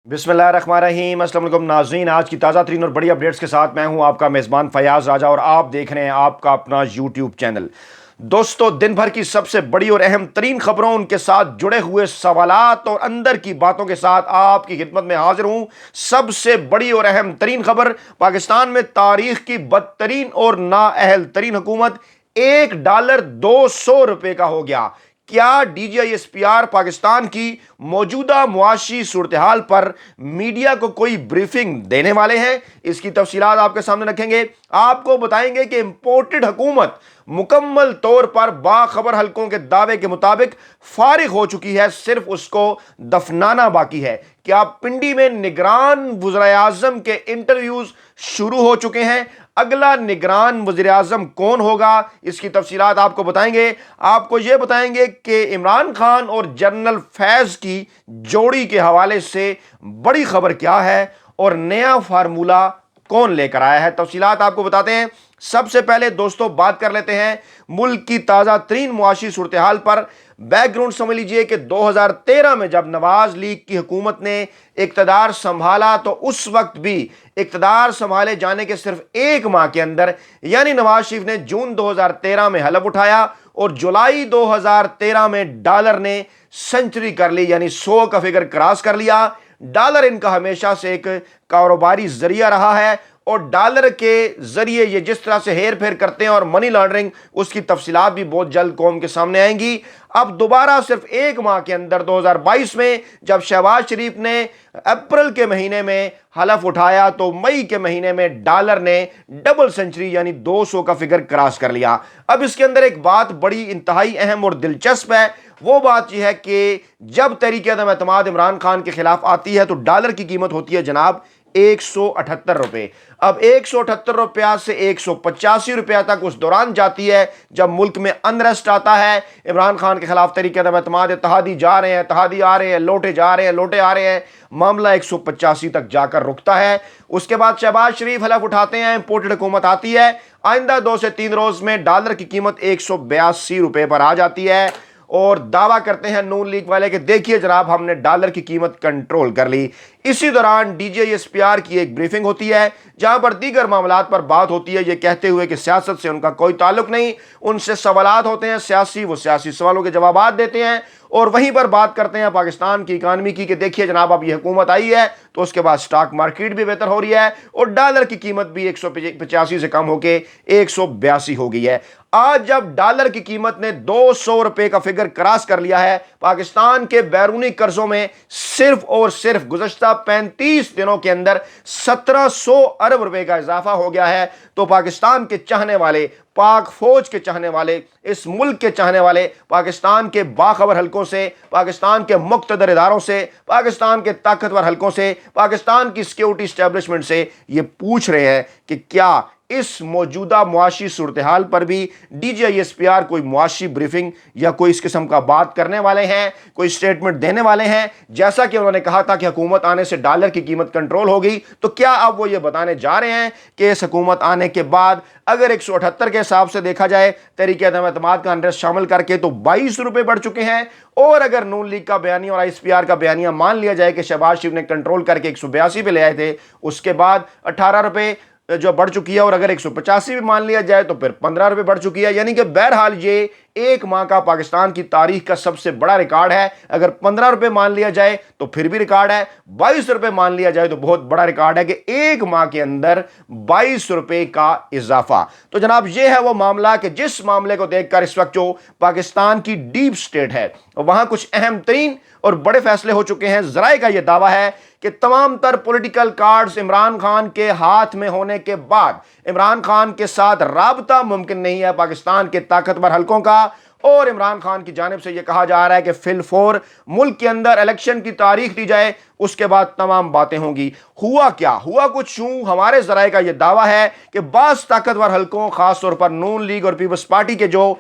बिस्मिल्लाहिर्रहमानिर्रहीम। अस्सलाम वालेकुम नाज़रीन, आज की ताज़ा तरीन और बड़ी अपडेट्स के साथ मैं हूं आपका मेज़बान फ़याज़ राजा और आप देख रहे हैं आपका अपना यूट्यूब चैनल। दोस्तों, दिन भर की सबसे बड़ी और अहम तरीन खबरों, उनके साथ जुड़े हुए सवालात और अंदर की बातों के साथ आपकी खिदमत में हाजिर हूं। सबसे बड़ी और अहम तरीन खबर, पाकिस्तान में तारीख की बदतरीन और नाअहल तरीन हुकूमत, $1 200 का हो गया। क्या DGISPR पाकिस्तान की मौजूदा मुआशी सूरत हाल पर मीडिया को कोई ब्रीफिंग देने वाले हैं? इसकी तफसीलात आपके सामने रखेंगे। आपको बताएंगे कि इंपोर्टेड हुकूमत मुकम्मल तौर पर बाखबर हलकों के दावे के मुताबिक फारिग हो चुकी है, सिर्फ उसको दफनाना बाकी है। क्या पिंडी में निगरान वज़ीर आज़म के इंटरव्यूज शुरू हो चुके हैं? अगला निगरान वज़ीर आज़म कौन होगा? इसकी तफसीलात आपको बताएंगे। आपको यह बताएंगे कि इमरान खान और जनरल फैज की जोड़ी के हवाले से बड़ी खबर क्या है और नया फार्मूला कौन लेकर आया है। तफसीलात आपको बताते हैं। सबसे पहले दोस्तों बात कर लेते हैं मुल्क की ताज़ा तरीन मुआशी सूरत हाल पर। बैकग्राउंड समझ लीजिए कि 2013 में जब नवाज लीग की हुकूमत ने इक़्तिदार संभाला तो उस वक्त भी इक़्तिदार संभाले जाने के सिर्फ एक माह के अंदर, यानी नवाज शरीफ ने जून 2013 में हलफ उठाया और जुलाई 2013 में डॉलर ने सेंचुरी कर ली, यानी 100 का फिगर क्रॉस कर लिया। डॉलर इनका हमेशा से एक कारोबारी जरिया रहा है और डॉलर के जरिए ये जिस तरह से हेर फेर करते हैं और मनी लॉन्ड्रिंग, उसकी तफसीलात भी बहुत जल्द कौम के सामने आएंगी। अब दोबारा सिर्फ एक माह के अंदर 2022 में जब शहबाज शरीफ ने अप्रैल के महीने में हलफ उठाया तो मई के महीने में डॉलर ने डबल सेंचुरी यानी 200 का फिगर क्रॉस कर लिया। अब इसके अंदर एक बात बड़ी इंतहाई अहम और दिलचस्प है। वो बात यह है कि जब तहरीक-ए-अदम-एतमाद इमरान खान के खिलाफ आती है तो डॉलर की कीमत होती है जनाब ₹178। अब ₹178 से ₹185 तक उस दौरान जाती है जब मुल्क में अनरेस्ट आता है। इमरान खान के खिलाफ तहरीक-ए-अदम-एतमाद, इत्तेहादी जा रहे हैं, इत्तेहादी आ रहे हैं, लोटे जा रहे हैं, लोटे आ रहे हैं, मामला 185 तक जाकर रुकता है। उसके बाद शहबाज शरीफ हलफ उठाते हैं, इंपोर्टेड हुकूमत आती है। आइंदा 2 से 3 रोज में डॉलर की कीमत ₹182 पर आ जाती है और दावा करते हैं नून लीग वाले कि देखिए जनाब, हमने डॉलर की कीमत कंट्रोल कर ली। इसी दौरान DGISPR की एक ब्रीफिंग होती है जहां पर दीगर मामलात पर बात होती है, ये कहते हुए कि सियासत से उनका कोई ताल्लुक नहीं, उनसे सवालात होते हैं सियासी, वो सियासी सवालों के जवाब देते हैं और वहीं पर बात करते हैं पाकिस्तान की इकानमी की कि देखिए जनाब, अब ये हुकूमत आई है तो उसके बाद स्टॉक मार्केट भी बेहतर हो रही है और डॉलर की कीमत भी 185 से कम होकर 182 हो गई है। आज जब डॉलर की कीमत ने ₹200 का फिगर क्रॉस कर लिया है, पाकिस्तान के बैरूनी कर्जों में सिर्फ और सिर्फ गुज़श्ता 35 दिनों के अंदर 1700 अरब रुपए का इजाफा हो गया है, तो पाकिस्तान के चाहने वाले, पाक फौज के चाहने वाले, इस मुल्क के चाहने वाले, पाकिस्तान के बाखबर हलकों से, पाकिस्तान के मुक़्तदर इदारों से, पाकिस्तान के ताकतवर हलकों से, पाकिस्तान की सिक्योरिटी एस्टेब्लिशमेंट से ये पूछ रहे हैं कि क्या इस मौजूदा मुआशी सूरत हाल पर भी DGISPR कोई मुआशी ब्रीफिंग या कोई इस किस्म का बात करने वाले हैं, कोई स्टेटमेंट देने वाले हैं। जैसा कि उन्होंने कहा था कि हुकूमत आने से डॉलर की कीमत कंट्रोल हो गई, तो क्या अब वो ये बताने जा रहे हैं कि इस हुकूमत आने के बाद अगर 178 के हिसाब से देखा जाए तहरीक-ए-अदम-एतमाद का अनरेस्ट शामिल करके तो ₹22 बढ़ चुके हैं, और अगर नून लीग का बयानिया और ISPR का बयानिया मान लिया जाए कि शहबाज शरीफ ने कंट्रोल करके 182 पे ले आए थे, उसके बाद ₹18 जो बढ़ चुकी है, और अगर 185 भी मान लिया जाए तो फिर ₹15 बढ़ चुकी है। यानी कि बहरहाल ये एक माह का पाकिस्तान की तारीख का सबसे बड़ा रिकॉर्ड है। अगर ₹15 मान लिया जाए तो फिर भी रिकॉर्ड है, ₹22 मान लिया जाए तो बहुत बड़ा रिकॉर्ड है कि एक माह के अंदर ₹22 का इजाफा। तो जनाब, ये है वो मामला कि जिस मामले को देखकर इस वक्त जो पाकिस्तान की डीप स्टेट है वहां कुछ अहम तरीन और बड़े फैसले हो चुके हैं। जराए का यह दावा है कि तमाम तर पॉलिटिकल कार्ड्स इमरान खान के हाथ में होने के बाद इमरान खान के साथ राबता मुमकिन नहीं है पाकिस्तान के ताकतवर हलकों का, और इमरान खान की जानिब से यह कहा जा रहा है कि फिलफोर मुल्क के अंदर इलेक्शन की तारीख दी जाए, उसके बाद तमाम बातें होंगी। हुआ क्या, हुआ कुछ यूं, हमारे जराए का यह दावा है कि बास ताकतवर हलकों, खासतौर पर नून लीग और पीपल्स पार्टी के जो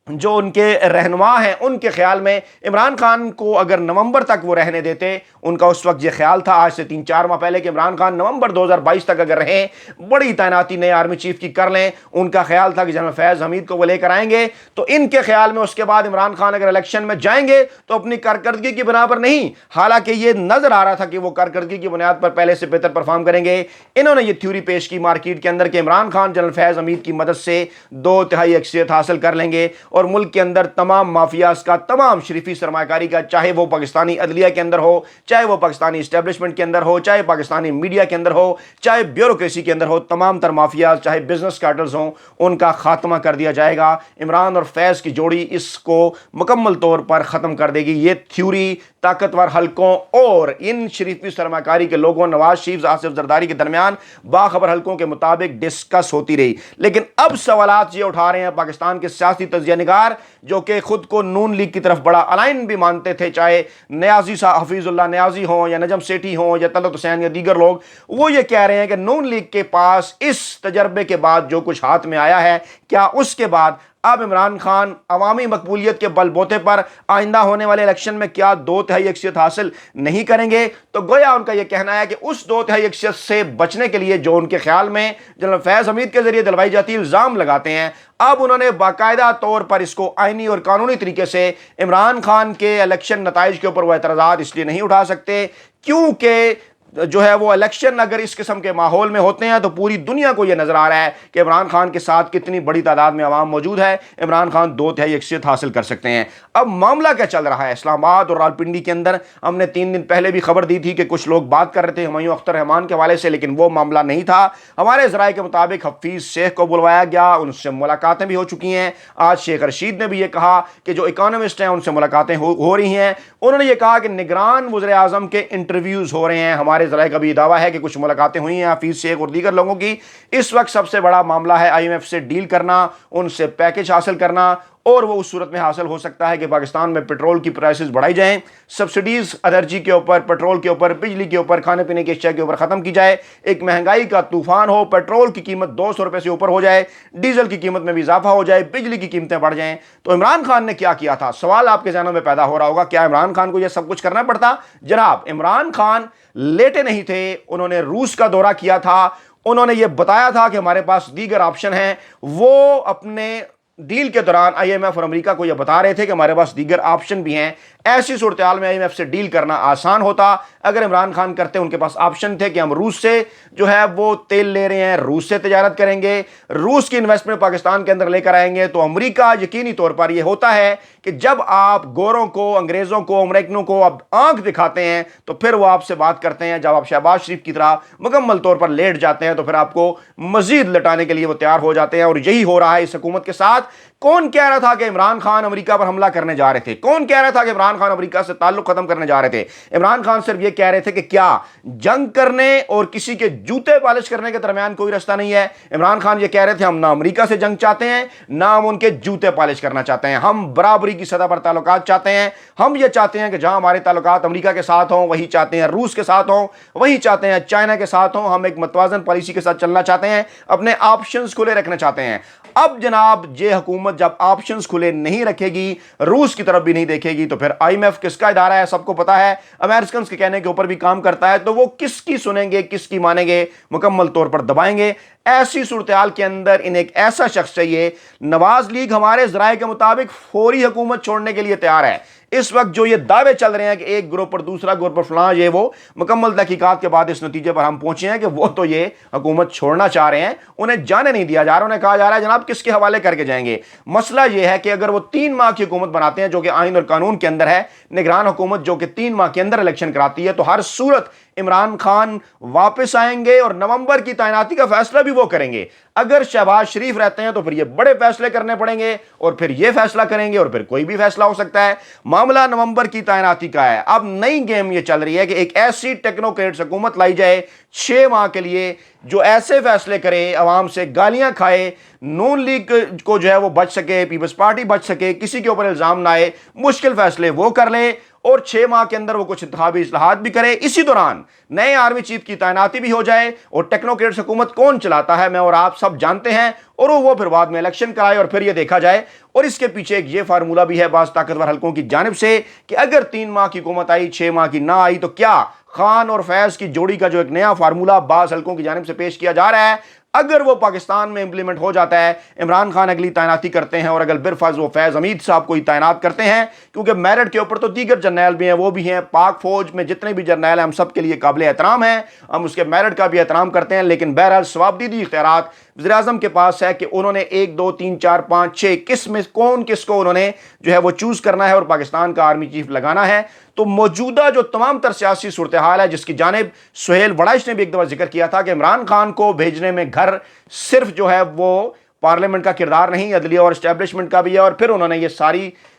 جو ان کے رہنما ہیں ان کے خیال میں عمران خان کو اگر نومبر تک وہ رہنے دیتے، ان کا اس وقت یہ خیال تھا آج سے 3-4 ماہ پہلے کہ عمران خان نومبر 2022 تک اگر رہیں، بڑی تعیناتی نئے آرمی چیف کی کر لیں، ان کا خیال تھا کہ جنرل فیاض حمید کو وہ لے کر آئیں گے، تو ان کے خیال میں اس کے بعد عمران خان اگر الیکشن میں جائیں گے تو اپنی کارکردگی کی بنا پر نہیں، حالانکہ یہ نظر آ رہا تھا کہ وہ کارکردگی کی بنیاد پر پہلے سے بہتر پرفارم کریں گے۔ انہوں نے یہ تھیوری پیش کی مارکیٹ کے اندر کہ عمران خان جنرل فیاض حمید کی مدد سے 2/3 اکثریت حاصل کر لیں گے اور ملک کے اندر تمام مافیاز کا، تمام شریفی سرمایہ کاری کا، چاہے وہ پاکستانی عدلیہ کے اندر ہو، چاہے وہ پاکستانی اسٹیبلشمنٹ کے اندر ہو، چاہے پاکستانی میڈیا کے اندر ہو، چاہے بیوروکریسی کے اندر ہو، تمام تر مافیاز، چاہے بزنس کارٹلز ہوں، ان کا خاتمہ کر دیا جائے گا۔ عمران اور فیض کی جوڑی اس کو مکمل طور پر ختم کر دے گی۔ یہ تھیوری طاقتور حلقوں اور ان شریفی سرمایہ کاری کے لوگوں، نواز شریف، آصف زرداری کے درمیان باخبر حلقوں کے مطابق ڈسکس ہوتی رہی، لیکن اب سوالات یہ اٹھا رہے ہیں پاکستان کے سیاسی تجزیہ نگار جو کہ خود کو نون لیگ کی طرف بڑا الائن بھی مانتے تھے، چاہے نیازی صاحب، حفیظ اللہ نیازی ہوں یا نجم سیٹھی ہوں یا طلعت حسین یا دیگر لوگ، وہ یہ کہہ رہے ہیں کہ نون لیگ کے پاس اس تجربے کے بعد جو کچھ ہاتھ میں آیا ہے، کیا اس کے بعد اب عمران خان عوامی مقبولیت کے بل بوتے پر آئندہ ہونے والے الیکشن میں کیا 2/3 اکثریت حاصل نہیں کریں گے؟ تو گویا ان کا یہ کہنا ہے کہ اس 2/3 اکثریت سے بچنے کے لیے جو ان کے خیال میں جنرل فیاض حمید کے ذریعے دلوائی جاتی الزام لگاتے ہیں، اب انہوں نے باقاعدہ طور پر اس کو آئینی اور قانونی طریقے سے عمران خان کے الیکشن نتائج کے اوپر وہ اعتراضات اس لیے نہیں اٹھا سکتے کیونکہ جو ہے وہ الیکشن اگر اس قسم کے ماحول میں ہوتے ہیں تو پوری دنیا کو یہ نظر آ رہا ہے کہ عمران خان کے ساتھ کتنی بڑی تعداد میں عوام موجود ہے، عمران خان 2/3 اکثریت حاصل کر سکتے ہیں۔ اب معاملہ کیا چل رہا ہے اسلام آباد اور راولپنڈی کے اندر؟ ہم نے 3 دن پہلے بھی خبر دی تھی کہ کچھ لوگ بات کر رہے تھے ہمایوں اختر رحمان کے حوالے سے، لیکن وہ معاملہ نہیں تھا۔ ہمارے ذرائع کے مطابق حفیظ شیخ کو بلوایا گیا، ان سے ملاقاتیں بھی ہو چکی ہیں۔ آج شیخ رشید نے بھی یہ کہا کہ جو اکانومسٹ ہیں ان سے ملاقاتیں ہو رہی ہیں۔ انہوں نے یہ کہا کہ نگران وزیر اعظم کے انٹرویوز ہو رہے ہیں۔ ہمارے ذرائع کا بھی دعویٰ ہے کہ کچھ ملاقاتیں ہوئی ہیں حفیظ شیخ اور دیگر لوگوں کی۔ اس وقت سب سے بڑا معاملہ ہے IMF سے ڈیل کرنا، ان سے پیکج حاصل کرنا، اور وہ اس صورت میں حاصل ہو سکتا ہے کہ پاکستان میں پیٹرول کی پرائسز بڑھائی جائیں، سبسڈیز انرجی کے اوپر، پیٹرول کے اوپر، بجلی کے اوپر، کھانے پینے کی اشیاء کے اوپر ختم کی جائے، ایک مہنگائی کا طوفان ہو، پیٹرول کی قیمت 200 روپے سے اوپر ہو جائے، ڈیزل کی قیمت میں بھی اضافہ ہو جائے، بجلی کی قیمتیں بڑھ جائیں۔ تو عمران خان نے کیا کیا تھا؟ سوال آپ کے ذہنوں میں پیدا ہو رہا ہوگا، کیا عمران خان کو یہ سب کچھ کرنا پڑتا؟ جناب، عمران خان لیٹے نہیں تھے، انہوں نے روس کا دورہ کیا تھا، انہوں نے یہ بتایا تھا کہ ہمارے پاس دیگر آپشن ہیں۔ وہ اپنے ڈیل کے دوران IMF اور امریکہ کو یہ بتا رہے تھے کہ ہمارے پاس دیگر آپشن بھی ہیں۔ ایسی صورتحال میں IMF سے ڈیل کرنا آسان ہوتا اگر عمران خان کرتے۔ ان کے پاس آپشن تھے کہ ہم روس سے جو ہے وہ تیل لے رہے ہیں، روس سے تجارت کریں گے، روس کی انویسٹمنٹ پاکستان کے اندر لے کر آئیں گے۔ تو امریکہ یقینی طور پر یہ ہوتا ہے کہ جب آپ گوروں کو، انگریزوں کو، امریکنوں کو اب آنکھ دکھاتے ہیں تو پھر وہ آپ سے بات کرتے ہیں۔ جب آپ شہباز شریف کی طرح مکمل طور پر لیٹ جاتے ہیں تو پھر آپ کو مزید لٹانے کے لیے وہ تیار ہو جاتے ہیں، اور یہی ہو رہا ہے اس حکومت کے ساتھ۔ کون کہہ رہا تھا کہ عمران خان امریکہ پر حملہ کرنے جا رہے تھے؟ کون کہہ رہا تھا کہ عمران خان امریکہ سے تعلق ختم کرنے جا رہے تھے؟ عمران خان صرف یہ کہہ رہے تھے کہ کیا جنگ کرنے اور کسی کے جوتے پالش کرنے کے درمیان کوئی رستہ نہیں ہے؟ عمران خان یہ کہہ رہے تھے ہم نہ امریکہ سے جنگ چاہتے ہیں، نہ ہم ان کے جوتے پالش کرنا چاہتے ہیں، ہم برابری کی سطح پر تعلقات چاہتے ہیں۔ ہم یہ چاہتے ہیں کہ جہاں ہمارے تعلقات امریکہ کے ساتھ ہوں، وہی چاہتے ہیں روس کے ساتھ ہوں، وہی چاہتے ہیں چائنا کے ساتھ ہوں۔ ہم ایک متوازن پالیسی کے ساتھ چلنا چاہتے ہیں، اپنے آپشنز کھلے رکھنا چاہتے ہیں۔ اب جناب یہ حکومت جب آپشنز کھلے نہیں رکھے گی، روس کی طرف بھی نہیں دیکھے گی، تو پھر IMF کس کا ادارہ ہے؟ سب کو پتا ہے، امریکنز کے کہنے کے اوپر بھی کام کرتا ہے، تو وہ کس کی سنیں گے، کس کی مانیں گے؟ مکمل طور پر دبائیں گے۔ ایسی صورتحال کے اندر انہیں ایک ایسا شخص چاہیے۔ نواز لیگ ہمارے ذرائع کے مطابق فوری حکومت چھوڑنے کے لیے تیار ہے۔ اس وقت جو یہ دعوے چل رہے ہیں کہ ایک گروپ پر دوسرا گروپ پر فلاں، یہ وہ، مکمل تحقیقات کے بعد اس نتیجے پر ہم پہنچے ہیں کہ وہ تو یہ حکومت چھوڑنا چاہ رہے ہیں، انہیں جانے نہیں دیا جا رہا۔ انہیں کہا جا رہا ہے جناب کس کے حوالے کر کے جائیں گے؟ مسئلہ یہ ہے کہ اگر وہ 3 ماہ کی حکومت بناتے ہیں جو کہ آئین اور قانون کے اندر ہے، نگران حکومت جو کہ 3 ماہ کے اندر الیکشن کراتی ہے، تو ہر صورت عمران خان واپس آئیں گے اور نومبر کی تعیناتی کا فیصلہ بھی وہ کریں گے۔ اگر شہباز شریف رہتے ہیں تو پھر یہ بڑے فیصلے کرنے پڑیں گے اور پھر یہ فیصلہ کریں گے اور پھر کوئی بھی فیصلہ ہو سکتا ہے۔ معاملہ نومبر کی تعیناتی کا ہے۔ اب نئی گیم یہ چل رہی ہے کہ ایک ایسی ٹیکنوکریٹس حکومت لائی جائے 6 ماہ کے لیے جو ایسے فیصلے کرے، عوام سے گالیاں کھائے، نون لیگ کو جو ہے وہ بچ سکے، پیپلز پارٹی بچ سکے، کسی کے اوپر الزام نہ آئے، مشکل فیصلے وہ کر لیں اور 6 माह के अंदर वो कुछ इंतखाबी इस्लाहात भी करे, इसी दौरान नए आर्मी चीफ की तैनाती भी हो जाए। और टेक्नोक्रेट्स हुकूमत कौन चलाता है मैं और आप सब जानते हैं, और वो फिर बाद में इलेक्शन कराए और फिर ये देखा जाए। और इसके पीछे एक ये फार्मूला भी है बास ताकतवर हलकों की जानिब से कि अगर 3 माह की हुकूमत आई, 6 माह की ना आई, तो क्या खान और फैज की जोड़ी का जो एक नया फार्मूला बास हलकों की जानिब से पेश किया जा रहा है, अगर वो पाकिस्तान में इंप्लीमेंट हो जाता है, इमरान खान अगली तैनाती करते हैं और अगर बिरफर्ज वो फैज हमीद साहब को ही तैनात करते हैं, क्योंकि मेरिट के ऊपर तो दीगर जर्नैल भी हैं, वो भी हैं, पाक फौज में जितने भी जर्नैल हैं हम सब के लिए काबिल एहतराम हैं, हम उसके मेरिट का भी एहतराम करते हैं। लेकिन बहरहाल सवाबदीदी इख्तियारात वज़ीर-ए-आज़म के पास है कि उन्होंने 1 2 3 4 5 6 किस में कौन किसको उन्होंने जो है वो चूज करना है और पाकिस्तान का आर्मी चीफ लगाना है। तो मौजूदा जो तमाम तर सियासी सूरत हाल है, जिसकी जानिब सुहेल वड़ाइश ने भी एक दफा जिक्र किया था कि इमरान खान को भेजने में घर सिर्फ जो है वो पार्लियामेंट का किरदार नहीं, अदलिया और एस्टेब्लिशमेंट का भी है। और फिर उन्होंने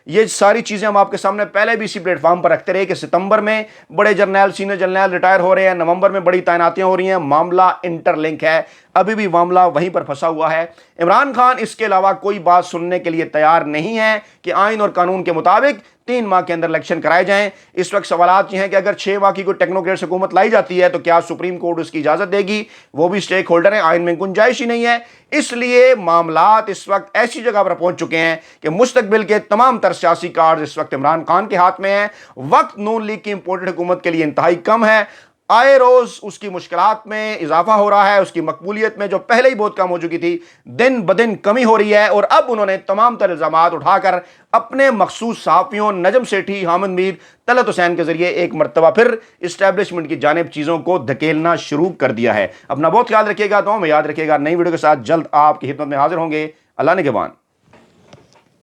ये सारी चीजें हम आपके सामने पहले भी इसी प्लेटफॉर्म पर रखते रहे कि सितंबर में बड़े जर्नैल, सीनियर जर्नैल रिटायर हो रहे हैं, नवंबर में बड़ी तैनातियां हो रही हैं, मामला इंटरलिंक है, अभी भी मामला वहीं पर फंसा हुआ है। इमरान खान इसके अलावा कोई बात सुनने के लिए तैयार नहीं है कि आइन और कानून के मुताबिक 3 माह के अंदर इलेक्शन कराए जाएं। इस वक्त सवालात ये हैं कि अगर 6 माह की कोई टेक्नोक्रेट्स हुकूमत लाई जाती है तो क्या सुप्रीम कोर्ट उसकी इजाजत देगी? वो भी स्टेक होल्डर है, आइन में गुंजाइश ही नहीं है। इसलिए मामलात इस वक्त ऐसी जगह पर पहुंच चुके हैं कि मुस्तकबिल के तमाम तर सियासी कार्ड इस वक्त इमरान खान के हाथ में है। वक्त नून लीग की इंपोर्टेड हुकूमत के लिए इंतहाई कम है। आए रोज उसकी मुश्किलात में इजाफा हो रहा है, उसकी मकबूलियत में जो पहले ही बहुत कम हो चुकी थी दिन ब दिन कमी हो रही है। और अब उन्होंने तमाम तर इल्जामात उठाकर अपने मखसूस सहाफ़ियों नजम सेठी, हामिद मीर, तलत हुसैन के जरिए एक मरतबा फिर इस्टेब्लिशमेंट की जानिब चीज़ों को धकेलना शुरू कर दिया है। अपना बहुत ख्याल रखिएगा, दुआ में याद रखिएगा। नई वीडियो के साथ जल्द आपकी खिदमत में हाजिर होंगे। अल्लाह निगहबान।